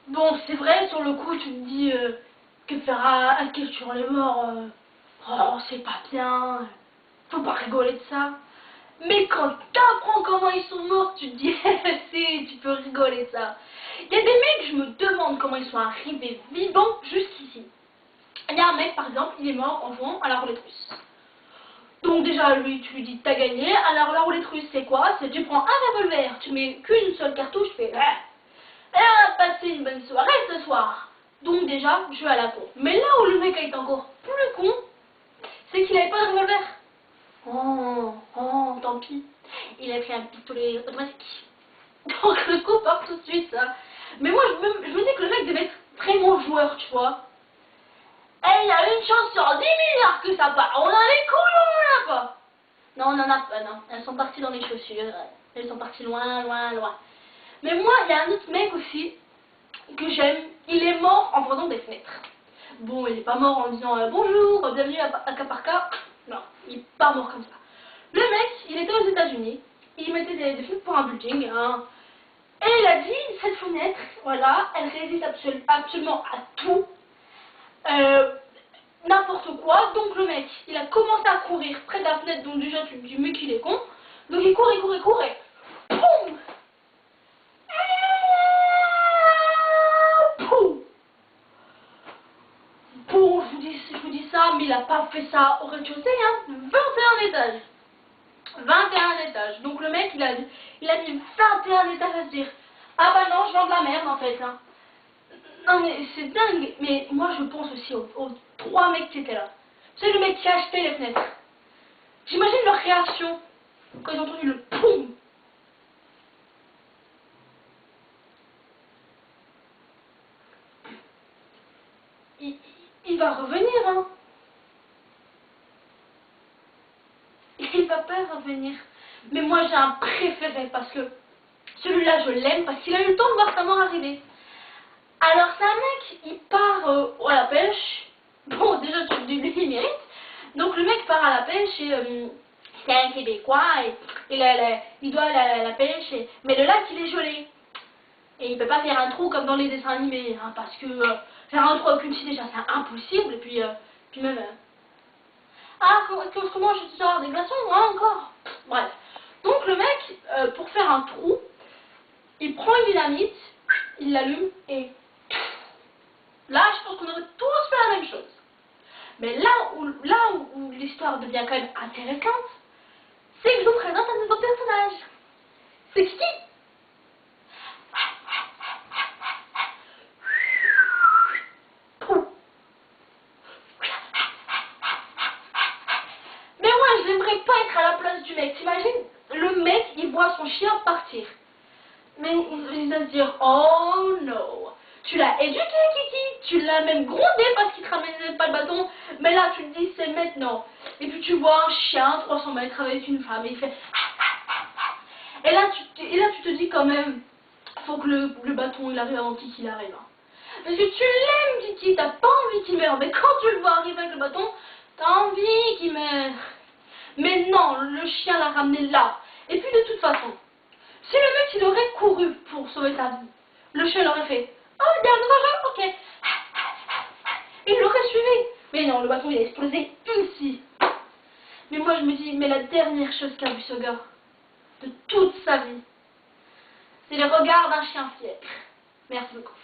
Bon, c'est vrai, sur le coup, tu te dis que faire à culture les morts, oh, c'est pas bien, faut pas rigoler de ça. Mais quand t'apprends comment ils sont morts, tu te dis, si, tu peux rigoler de ça. Il y a des mecs, je me demande comment ils sont arrivés vivants jusqu'ici. Il y a un mec, par exemple, il est mort en jouant à la roulette russe. Donc déjà, lui, tu lui dis, t'as gagné. Alors la roulette russe, c'est quoi? C'est tu prends un revolver, tu mets qu'une seule cartouche, tu fais... Et on a passé une bonne soirée ce soir. Donc déjà, jeu à la con. Mais là où le mec a été encore plus con, c'est qu'il avait pas de revolver. Oh, tant pis. Il a pris un pistolet automatique. Donc le coup part tout de suite, ça. Mais moi, je me dis que le mec devait être vraiment joueur, tu vois. Et il y a une chance sur 10 milliards que ça part. On a les couilles, on en a pas. Non, on en a pas, non. Elles sont parties dans les chaussures. Elles sont parties loin, loin, loin. Mais moi, il y a un autre mec aussi que j'aime. Il est mort en prenant des fenêtres. Bon, il est pas mort en disant bonjour, bienvenue à Caparca. Non, il est pas mort comme ça. Le mec, il était aux États-Unis. Il mettait des fenêtres pour un building. Hein. Et il a dit cette fenêtre, voilà, elle résiste absolument à tout. N'importe quoi. Donc le mec, il a commencé à courir près de la fenêtre. Donc déjà, tu te dis, mais qu'il est con. Donc il court, et poum! Bon, je vous dis ça, mais il a pas fait ça au rez-de-chaussée, hein. 21 étages. 21 étages. Donc le mec, il a mis 21 étages à se dire, ah bah non, je vends de la merde en fait. Hein. Non mais c'est dingue. Mais moi je pense aussi aux trois mecs qui étaient là. C'est le mec qui a acheté les fenêtres. J'imagine leur réaction quand ils ont entendu le poum. Il va revenir, hein. Il va pas revenir. Mais moi j'ai un préféré parce que celui-là je l'aime parce qu'il a eu le temps de voir sa mort arriver. Alors c'est un mec, il part à la pêche. Bon déjà tu lui il mérite. Donc le mec part à la pêche et c'est un Québécois et il doit aller à la pêche. Mais le lac il est gelé. Et il peut pas faire un trou comme dans les dessins animés. Hein, parce que faire un trou avec une scie déjà c'est impossible. Et puis même... ah, autrement, je suis avoir des glaçons, hein, encore. Bref. Donc, le mec, pour faire un trou, il prend une dynamite, il l'allume et... là, je pense qu'on aurait tous fait la même chose. Mais là où l'histoire devient quand même intéressante, c'est que je vous présente un nouveau personnage. C'est qui? Mais moi, j'aimerais pas être à la place du mec. T'imagines, le mec, il voit son chien partir. Mais il va se dire, oh non, tu l'as éduqué, Kiki, tu l'as même grondé parce qu'il te ramenait pas le bâton. Mais là, tu te dis, c'est maintenant. Et puis tu vois un chien, 300 mètres avec une femme, et il fait... Et là, tu te dis quand même, faut que le bâton, il arrive avant Kiki, il arrive. Hein. Parce que tu l'aimes, Kiki, t'as pas envie qu'il meure. Mais quand tu le vois arriver avec le bâton, t'as envie qu'il meure. Mais non, le chien l'a ramené là. Et puis de toute façon, si le mec il aurait couru pour sauver sa vie, le chien l'aurait fait. Oh, il y a un nouveau jeu, ok. Il l'aurait suivi. Mais non, le bâton il a explosé ici. Mais moi je me dis, mais la dernière chose qu'a vu ce gars, de toute sa vie, c'est le regard d'un chien fier. Merci beaucoup.